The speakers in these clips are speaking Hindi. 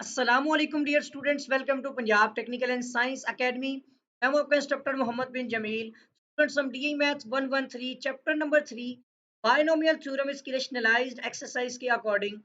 अस्सलामुअलैकुम dear students, welcome to Punjab technical and science academy. मैं हूं आपका इंस्ट्रक्टर मोहम्मद बिन जमील। स्टूडेंट्स, हम DE maths 113 chapter number 3 binomial theorem is rationalized exercise के अकॉर्डिंग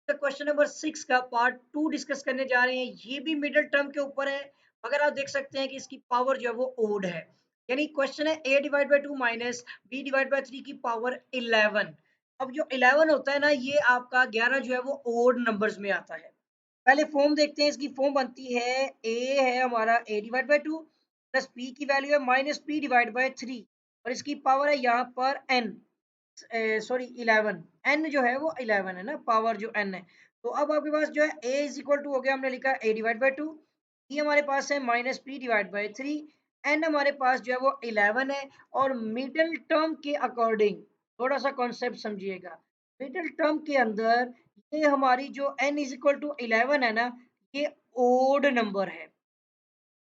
क्वेश्चन नंबर 6 का पार्ट 2 डिस्कस करने जा रहे हैं। ये भी मिडिल टर्म के ऊपर है, मगर आप देख सकते हैं कि इसकी पावर जो है वो ओड है। यानी क्वेश्चन है a divide by 2 minus b divide by 3 की पावर 11। अब जो 11 होता है ना, ये आपका 11 जो है वो ओड नंबर्स में आता है। पहले फॉर्म देखते हैं। इसकी फॉर्म बनती है ए है हमारा a divide by 2 plus b की वैल्यू है माइनस b डिवाइड बाई 3 और इसकी पावर है यहाँ पर n, सॉरी 11। n जो है वो 11 है ना, पावर जो n है। तो अब आपके पास जो है a इज इक्वल टू हो गया, हमने लिखा a डिवाइड बाई 2, b हमारे पास है minus b divide by 3, n हमारे पास जो है वो 11 है। और मिडिल टर्म के अकॉर्डिंग थोड़ा सा कॉन्सेप्ट समझिएगा। मिडिल टर्म के अंदर ये हमारी जो n इज इक्वल टू 11 है ना, ये ओड नंबर है।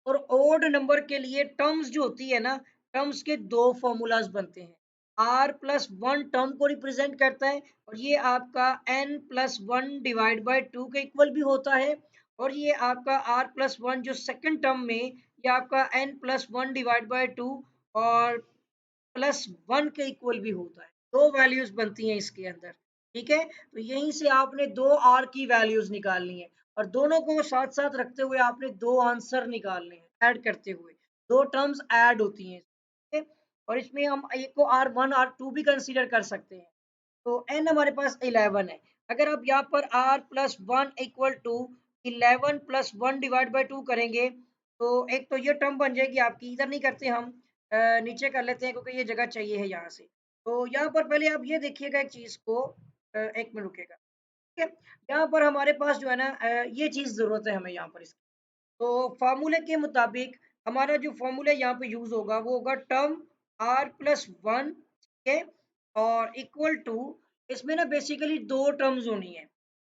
और ओड नंबर के लिए टर्म्स जो होती है ना, टर्म्स के दो फॉर्मूलाज बनते हैं। r प्लस वन टर्म को रिप्रेजेंट करता है और ये आपका n plus one divide by 2 के इक्वल भी होता है। और ये आपका r प्लस वन जो सेकंड टर्म में, ये आपका n plus one divide by 2 और प्लस वन के इक्वल भी होता है। दो वैल्यूज बनती हैं इसके अंदर। ठीक है, तो यहीं से आपने दो आर की वैल्यूज निकालनी है और दोनों को साथ साथ रखते हुए आपने दो आंसर निकालने हैं ऐड करते हुए। दो टर्म्स ऐड होती हैं। ठीक है, और इसमें हम एक को आर वन आर टू भी कंसीडर कर सकते हैं। तो n हमारे पास 11 है। अगर आप यहाँ पर r plus one equal to 11 plus one divide by 2 करेंगे, तो एक तो ये टर्म बन जाएगी आपकी। इधर नहीं करते हम, नीचे कर लेते हैं क्योंकि ये जगह चाहिए है यहाँ से। तो यहाँ पर पहले आप ये देखिएगा एक चीज को, एक मिनट रुकेगा। ठीक है, यहाँ पर हमारे पास जो है ना, ये चीज जरूरत है हमें यहाँ पर इसकी। तो फार्मूले के मुताबिक हमारा जो फॉर्मूला यहाँ पे यूज होगा वो होगा टर्म r प्लस वन। ठीक है, और इक्वल टू, इसमें ना बेसिकली दो टर्म्स होनी है।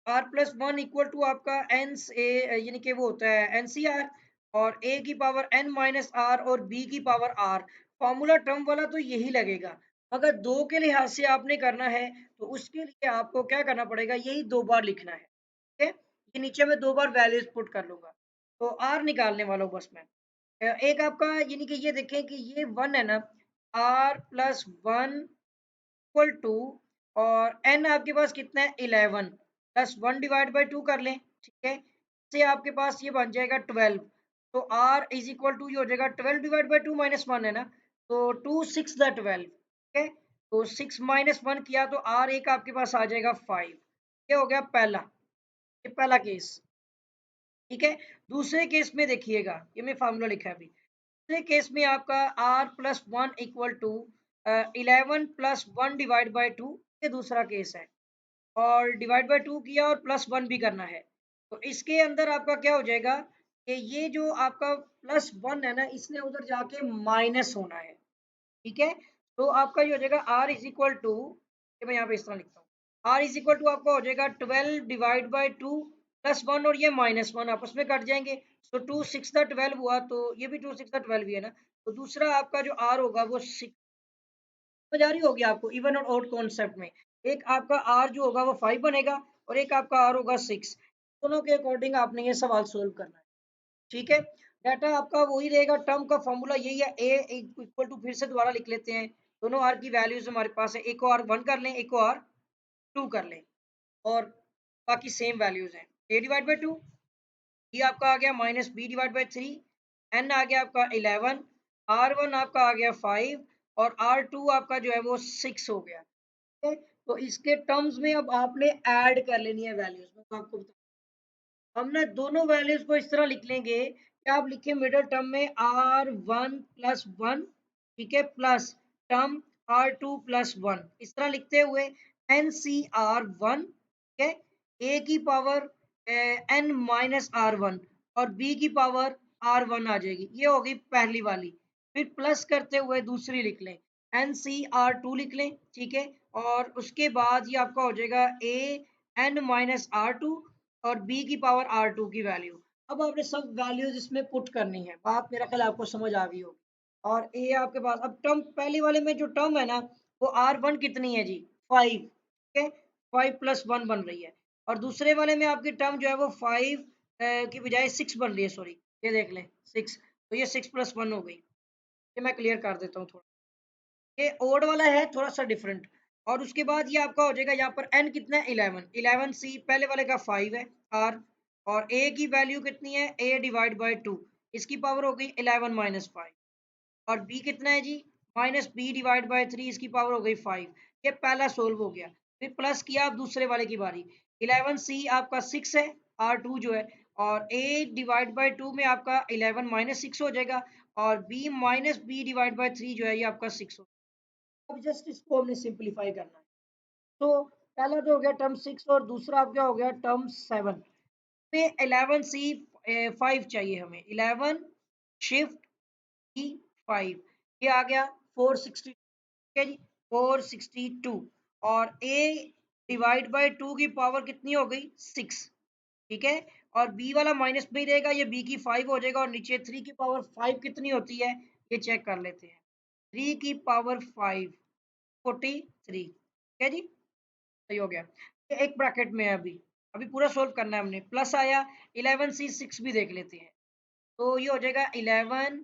r plus one equal to आपका एन से, यानी कि वो होता है एनसीआर, और a की पावर n माइनस आर और b की पावर r। फॉर्मूला टर्म वाला तो यही लगेगा, मगर दो के लिहाज से आपने करना है तो उसके लिए आपको क्या करना पड़ेगा, यही दो बार लिखना है। ठीक है, ये नीचे में दो बार वैल्यूज पुट कर लूंगा। तो आर निकालने वाला हूँ बस मैं। एक आपका यानी कि ये देखें कि ये वन है ना, R plus one equal to, और एन आपके पास कितना है 11 plus one divide by two कर लें। ठीक है, इससे आपके पास ये बन जाएगा 12। तो आर इज इक्वल टू ये हो जाएगा 12 divide by to minus one है ना, तो टू सिक्स द 12। ठीक है, तो सिक्स माइनस वन किया तो आर एक आपके पास आ जाएगा 5। ये हो गया पहला, ये पहला केस। ठीक है, दूसरे केस में देखिएगा, ये मैं फार्मूला लिखा है अभी। दूसरे केस में आपका r plus one equal to 11 plus one divide by two, ये दूसरा केस है। और डिवाइड बाई टू किया और प्लस वन भी करना है। तो इसके अंदर आपका क्या हो जाएगा कि ये जो आपका प्लस वन है ना, इसने उधर जाके माइनस होना है। ठीक है, तो आपका ये हो जाएगा r इज इक्वल टू, ये मैं यहाँ पे इस तरह लिखता हूँ, r इज इक्वल टू आपका हो जाएगा 12 divide by to plus one और ये माइनस वन आपस में कट जाएंगे। तो टू सिक्स द 12 हुआ, तो ये भी टू सिक्स द 12 ही है ना। तो दूसरा आपका जो r होगा वो सिक्स। समझ आ रही होगी आपको इवन और ऑड कॉन्सेप्ट में। एक आपका r जो होगा वो 5 बनेगा और एक आपका r होगा 6। दोनों के अकॉर्डिंग आपने ये सवाल सोल्व करना है। ठीक है, डाटा आपका वही रहेगा। टर्म का फॉर्मूला यही है, ए इक्वल टू, फिर से दोबारा लिख लेते हैं। दोनों आर की वैल्यूज हमारे पास है, एक को आर वन कर लें, एक को आर टू कर लें, और बाकी सेम वैल्यूज हैं। ए डिवाइड बाई टू, ये आपका आ गया minus B divide by three, N आ गया आपका 11, आर वन आपका आ गया 5 और आर टू आपका जो है वो 6 हो गया। ठीक है, तो इसके टर्म्स में अब आपने ऐड कर लेनी है वैल्यूज। मैं आपको बता, हम ना दोनों वैल्यूज को इस तरह लिख लेंगे कि आप लिखें मिडिल टर्म में आर वन प्लस वन, ठीक है, plus term R two plus one, इस तरह लिखते हुए एन सी आर वन। ठीक है, ए की power N minus R one और बी की पावर आर वन आ जाएगी। ये होगी पहली वाली। फिर प्लस करते हुए दूसरी लिख लें, एन सी आर टू लिख लें। ठीक है, और उसके बाद ये आपका हो जाएगा A N minus are to और b की पावर r2 की वैल्यू। अब आपने सब वैल्यूज इसमें पुट करनी है। बात मेरा ख्याल आपको समझ आ गई होगी। और a आपके पास, अब टर्म पहले वाले में जो टर्म है ना, वो r1 कितनी है जी, 5। ठीक है, 5 प्लस वन बन रही है। और दूसरे वाले में आपकी टर्म जो है वो 5 की बजाय 6 बन रही है, सॉरी ये देख लें 6, तो ये 6+1 हो गई। ये मैं क्लियर कर देता हूँ थोड़ा, ये ओड वाला है थोड़ा सा डिफरेंट। और उसके बाद ये आपका हो जाएगा यहाँ पर n कितना है 11, 11c पहले वाले का 5 है r, और a की वैल्यू कितनी है a डिवाइड बाई 2, इसकी पावर हो गई 11 माइनस 5, और b कितना है जी माइनस b डिवाइड बाई 3, इसकी पावर हो गई 5। ये पहला सोल्व हो गया। फिर प्लस किया आप दूसरे वाले की बारी, 11c आपका 6 है, r2 जो है, और a डिवाइड बाई 2 में आपका 11 माइनस 6 हो जाएगा, और b minus b divide by 3 जो है ये आपका 6 हो। अब जस्ट इसको हमने सिंपलीफाई करना है। तो पहला जो हो गया टर्म 6, और दूसरा आप क्या हो गया टर्म 7 पे 11c 5 चाहिए हमें, 11 शिफ्ट ई 5, ये आ गया 460, ठीक है जी 462, और a डिवाइड बाय 2 की पावर कितनी हो गई 6, ठीक है, और b वाला माइनस में ही रहेगा, ये b की 5 हो जाएगा, और नीचे 3 की पावर 5 कितनी होती है ये चेक कर लेते हैं, 3 की पावर 5 43, ठीक है जी, सही हो गया। ये एक ब्रैकेट में है, अभी अभी पूरा सोल्व करना है हमने, प्लस आया 11c 6 भी देख लेते हैं, तो ये हो जाएगा 11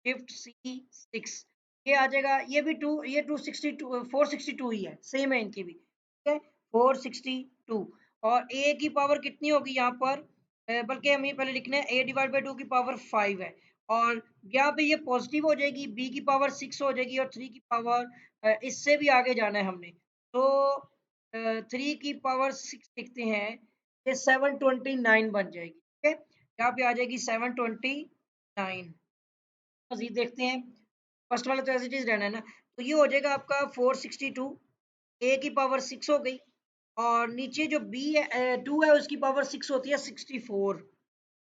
शिफ्ट सी 6, ये आ जाएगा, ये भी 2, ये 262 462 ही है, सेम है इनकी भी, ठीक है 462, और a की पावर कितनी होगी यहाँ पर, बल्कि हमें पहले लिखना है a डिवाइड बाई 2 की पावर 5 है, और यहाँ पे ये पॉजिटिव हो जाएगी, b की पावर 6 हो जाएगी, और 3 की पावर इससे भी आगे जाना है हमने, तो 3 की पावर 6 लिखते हैं, ये 729 बन जाएगी, ठीक है, यहाँ पे आ जाएगी 729। मजीद देखते हैं, फर्स्ट वाला तो एज इट इज रहना है ना, तो ये हो जाएगा आपका 462, ए की पावर 6 हो गई, और नीचे जो बी है 2 है, उसकी पावर 6 होती है 64,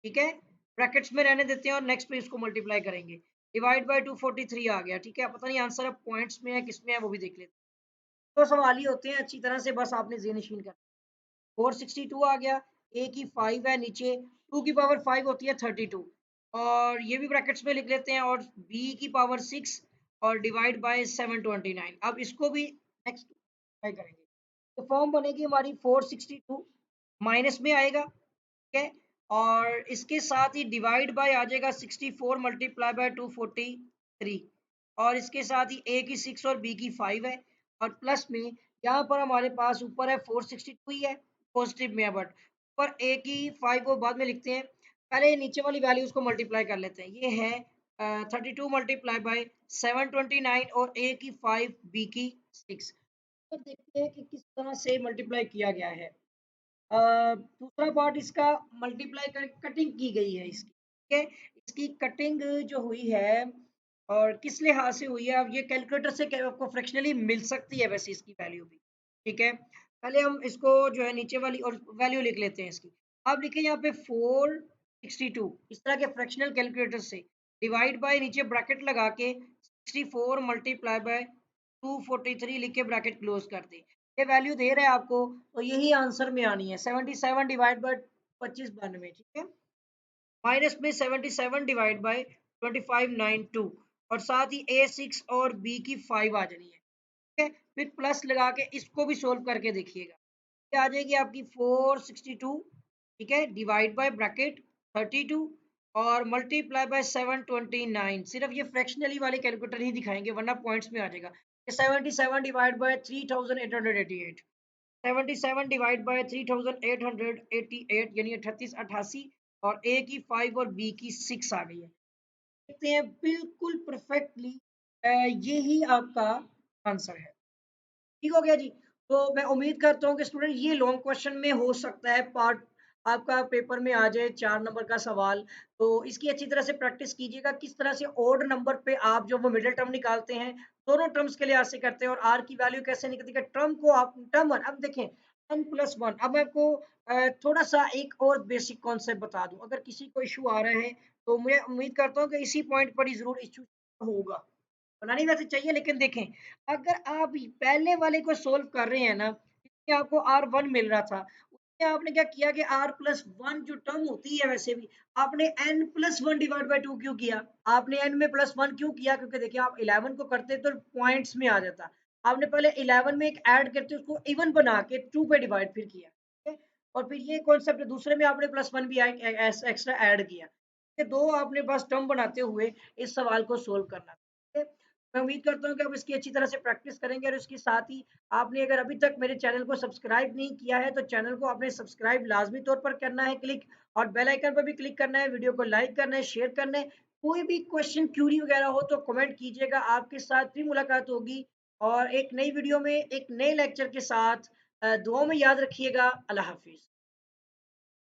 ठीक है, ब्रैकेट्स में रहने देते हैं, और नेक्स्ट पे इसको मल्टीप्लाई करेंगे, डिवाइड बाय 243 आ गया, ठीक है, पता नहीं आंसर अब पॉइंट्स में है किस में है वो भी देख लेते हैं, तो सवाल ही होते हैं अच्छी तरह से, बस आपने ज़हन-नशीन कर 462 आ गया, ए की 5 है, नीचे 2 की पावर 5 होती है 32, और ये भी ब्रैकेट्स में लिख लेते हैं, और बी की पावर 6, और डिवाइड बाय 729, अब इसको भी नेक्स्ट ट्राई करेंगे, तो फॉर्म बनेगी हमारी 462 माइनस में आएगा, ठीक है, और इसके साथ ही डिवाइड बाय आ जाएगा 64 मल्टीप्लाई बाय 243, और इसके साथ ही ए की 6 और बी की 5 है, और प्लस में यहाँ पर हमारे पास ऊपर है 462 ही है, पॉजिटिव में है, बट ऊपर ए की 5 को बाद में लिखते हैं, पहले नीचे वाली वैल्यूज को मल्टीप्लाई कर लेते हैं, ये है 32 मल्टीप्लाई बाय 729, और ए की 5 बी की 6, तो देखते हैं कि किस तरह से मल्टीप्लाई किया गया है। दूसरा पार्ट इसका मल्टीप्लाई कर कटिंग की गई है इसकी, ठीक है, इसकी कटिंग जो हुई है, और किस लिहाज से हुई है, अब ये कैलकुलेटर से आपको फ्रैक्शनली मिल सकती है वैसे इसकी वैल्यू भी, ठीक है, पहले हम इसको जो है नीचे वाली और वैल्यू लिख लेते हैं इसकी, अब लिखे यहाँ पे 462, इस तरह के फ्रैक्शनल कैलकुलेटर से डिवाइड बाय नीचे ब्रैकेट लगा के 64 मल्टीप्लाई बाय 243 लिख के ब्रैकेट क्लोज कर दे, ये वैल्यू दे रहा है आपको, तो यही आंसर में आनी है 77 डिवाइड बाय 2592, ठीक है, माइनस में 77 डिवाइड बाय 2592, और साथ ही ए 6 और बी की 5 आ जानी है, ठीक है, फिर प्लस लगा के इसको भी सोल्व करके देखिएगा, ये आ जाएगी आपकी 462, ठीक है, डिवाइड बाय ब्रैकेट 32, और मल्टीप्लाई बाय 729, सिर्फ ये फ्रैक्शनली वाले कैलकुलेटर ही दिखाएंगे, वरना पॉइंट्स में आ जाएगा, 77 डिवाइड बाय 3888, 77 डिवाइड बाय 3888 यानी 3888, और ए की 5 और बी की 6 आ गई है, देखते हैं बिल्कुल परफेक्टली, यही आपका आंसर है, ठीक हो गया जी। तो मैं उम्मीद करता हूँ कि स्टूडेंट ये लॉन्ग क्वेश्चन में हो सकता है पार्ट आपका पेपर में आ जाए 4 नंबर का सवाल, तो इसकी अच्छी तरह से प्रैक्टिस कीजिएगा, किस तरह से ओड नंबर पे आप जो वो मिडिल टर्म निकालते हैं, दोनों टर्म्स के लिहाज से करते हैं, और आर की वैल्यू कैसे निकलती है, टर्म को आप टर्म वन, अब देखें n+1, अब मैं आपको थोड़ा सा एक और बेसिक कॉन्सेप्ट बता दूं, अगर किसी को इशू आ रहा है तो मैं उम्मीद करता हूँ कि इसी पॉइंट पर ही जरूर इशू होगा, होना नहीं वैसे चाहिए, लेकिन देखें अगर आप पहले वाले को सोल्व कर रहे हैं ना, इसमें आपको R1 मिल रहा था, उसमें आपने क्या किया कि R+1 जो टर्म होती है वैसे भी, आपने n+1 डिवाइड बाई 2 क्यों किया, आपने n में +1 क्यों किया, क्योंकि देखिए आप 11 को करते तो पॉइंट्स में आ जाता, आपने पहले 11 में एक ऐड करके उसको इवन बना के 2 पे डिवाइड फिर किया, ठीक है, और फिर ये कॉन्सेप्ट दूसरे में आपने +1 भी एक्स्ट्रा ऐड किया। ये 2 आपने बस टर्म बनाते हुए इस सवाल को सोल्व करना। ठीक है? मैं उम्मीद करता हूँ कि आप इसकी अच्छी तरह से प्रैक्टिस करेंगे और इसके साथ ही आपने अगर अभी तक मेरे चैनल को सब्सक्राइब नहीं किया है, तो चैनल को आपने सब्सक्राइब लाज़मी तौर पर करना है क्लिक, और बेल आइकन पर भी क्लिक करना है, वीडियो को लाइक करना है, शेयर करना है। कोई भी क्वेश्चन क्यूरी वगैरह हो तो कमेंट कीजिएगा, आपके साथ फिर मुलाकात होगी और एक नई वीडियो में एक नए लेक्चर के साथ। दुआओं में याद रखिएगा। अल्लाह हाफ़िज़।